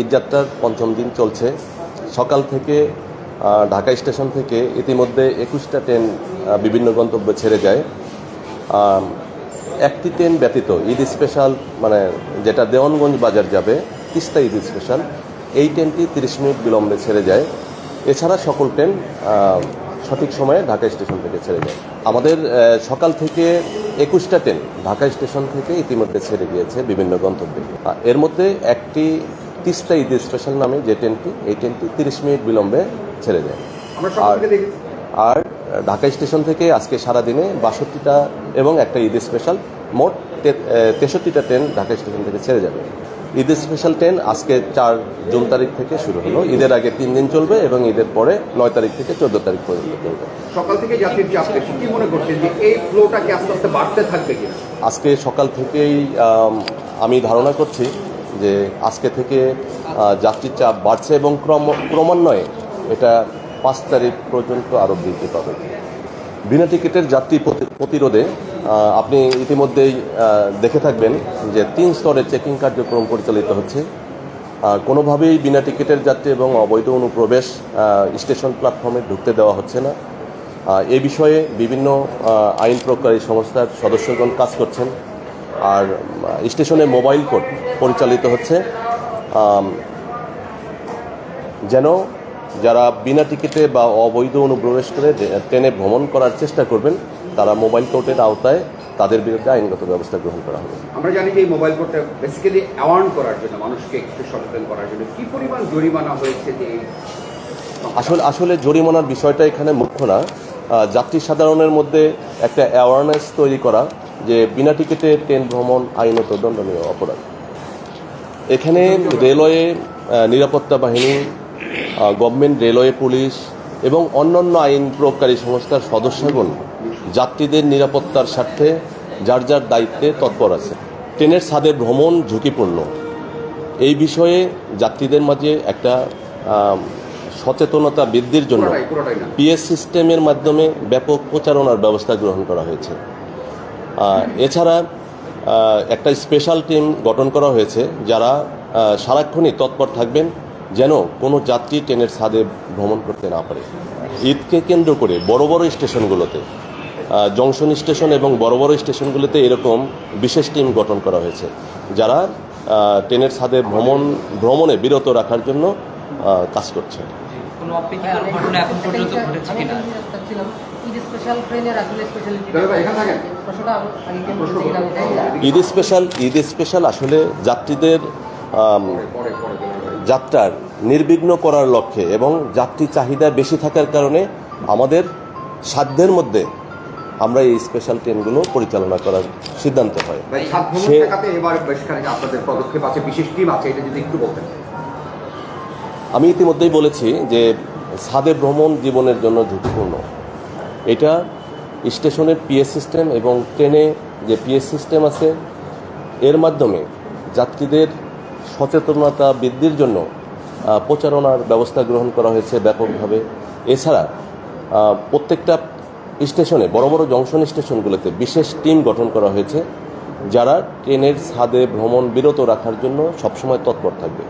ঈদযাত্রার পঞ্চম দিন চলছে। সকাল থেকে ঢাকা স্টেশন থেকে ইতিমধ্যে 21টা ট্রেন বিভিন্ন গন্তব্যে ছেড়ে যায়। একটি ট্রেন ব্যতীত ঈদ স্পেশাল মানে যেটা দেওয়ানগঞ্জ বাজার যাবে তিস্তা ঈদ স্পেশাল, এই ট্রেনটি 30 মিনিট বিলম্বে ছেড়ে যায়। এছাড়া সকল ট্রেন সঠিক সময়ে ঢাকা স্টেশন থেকে ছেড়ে যায়। আমাদের সকাল থেকে 21টা ট্রেন ঢাকা স্টেশন থেকে ইতিমধ্যে ছেড়ে গিয়েছে বিভিন্ন গন্তব্যে। এর মধ্যে একটি তিস্তা ঈদ স্পেশাল নামে যে ট্রেনটি, এই ট্রেনটি 30 মিনিট বিলম্বে ছেড়ে যায়। আর ঢাকা স্টেশন থেকে আজকে সারাদিনে 62টা এবং একটা ঈদ স্পেশাল, মোট 63টা ট্রেন ঢাকা স্টেশন থেকে ছেড়ে যাবে। ঈদ স্পেশাল ট্রেন আজকে 4 জুন তারিখ থেকে শুরু হলো। ঈদের আগে 3 দিন চলবে এবং ঈদের পরে 9 তারিখ থেকে 14 তারিখ পর্যন্ত চলবে। সকাল থেকে যাত্রীর চাপ কি মনে করছেন যে এই ফ্লোটা কি আস্তে আস্তে বাড়তে থাকবে কিনা? আজকে সকাল থেকেই আমি ধারণা করছি যে আজকে থেকে যাত্রীর চাপ বাড়ছে এবং ক্রমান্বয়ে এটা 5 তারিখ পর্যন্ত আরও বৃদ্ধি পাবে। বিনা টিকিটের যাত্রী প্রতিরোধে আপনি ইতিমধ্যেই দেখে থাকবেন যে 3 স্তরের চেকিং কার্যক্রম পরিচালিত হচ্ছে। কোনোভাবেই বিনা টিকিটের যাত্রী এবং অবৈধ অনুপ্রবেশ স্টেশন প্ল্যাটফর্মে ঢুকতে দেওয়া হচ্ছে না। এ বিষয়ে বিভিন্ন আইন প্রয়োগকারী সংস্থার সদস্যগণ কাজ করছেন। আর স্টেশনে মোবাইল কোর্ট পরিচালিত হচ্ছে যেন যারা বিনা টিকিটে বা অবৈধ অনুপ্রবেশ করে ট্রেনে ভ্রমণ করার চেষ্টা করবেন তারা মোবাইল কোর্টের আওতায় তাদের বিরুদ্ধে আইনগত ব্যবস্থা গ্রহণ করা হবে। আমরা জানি যে এই মোবাইল কোর্টটা বেসিক্যালি অ্যাওয়ার্ন করার জন্য, মানুষকে একটু সচেতন করার জন্য কি পরিমাণ জরিমানা হয়েছে যে আসলে জরিমানার বিষয়টা এখানে মুখ্য না। যাত্রী সাধারণের মধ্যে একটা অ্যাওয়ারনেস তৈরি করা যে বিনা টিকিটে ট্রেন ভ্রমণ আইনত দণ্ডনীয় অপরাধ। এখানে রেলওয়ে নিরাপত্তা বাহিনী, গভর্নমেন্ট রেলওয়ে পুলিশ এবং অন্যান্য আইন প্রয়োগকারী সংস্থার সদস্যগণ যাত্রীদের নিরাপত্তার স্বার্থে যার যার দায়িত্বে তৎপর আছে। ট্রেনের ছাদে ভ্রমণ ঝুঁকিপূর্ণ, এই বিষয়ে যাত্রীদের মাঝে একটা সচেতনতা বৃদ্ধির জন্য পিএস সিস্টেমের মাধ্যমে ব্যাপক প্রচারণার ব্যবস্থা গ্রহণ করা হয়েছে। এছাড়া একটা স্পেশাল টিম গঠন করা হয়েছে যারা সারাক্ষণই তৎপর থাকবেন যেন কোনো যাত্রী ট্রেনের ছাদে ভ্রমণ করতে না পারে। ঈদকে কেন্দ্র করে বড় বড় স্টেশনগুলোতে, জংশন স্টেশন এবং বড় বড় স্টেশনগুলোতে এরকম বিশেষ টিম গঠন করা হয়েছে যারা ট্রেনের ছাদে ভ্রমণে বিরত রাখার জন্য কাজ করছে। ঈদ স্পেশাল আসলে যাত্রীদের যাত্রার নির্বিঘ্ন করার লক্ষ্যে এবং যাত্রী চাহিদা বেশি থাকার কারণে আমাদের সাধ্যের মধ্যে আমরা এই স্পেশাল ট্রেনগুলো পরিচালনা করার সিদ্ধান্ত হয়। আমি ইতিমধ্যেই বলেছি যে ছাদে ভ্রমণ জীবনের জন্য ঝুঁকিপূর্ণ। এটা স্টেশনের পিএস সিস্টেম এবং ট্রেনে যে পিএস সিস্টেম আছে এর মাধ্যমে যাত্রীদের সচেতনতা বৃদ্ধির জন্য প্রচারণার ব্যবস্থা গ্রহণ করা হয়েছে ব্যাপকভাবে। এছাড়া প্রত্যেকটা স্টেশনে, বড় বড় জংশন স্টেশনগুলোতে বিশেষ টিম গঠন করা হয়েছে যারা ট্রেনের ছাদে ভ্রমণ বিরত রাখার জন্য সবসময় তৎপর থাকবে।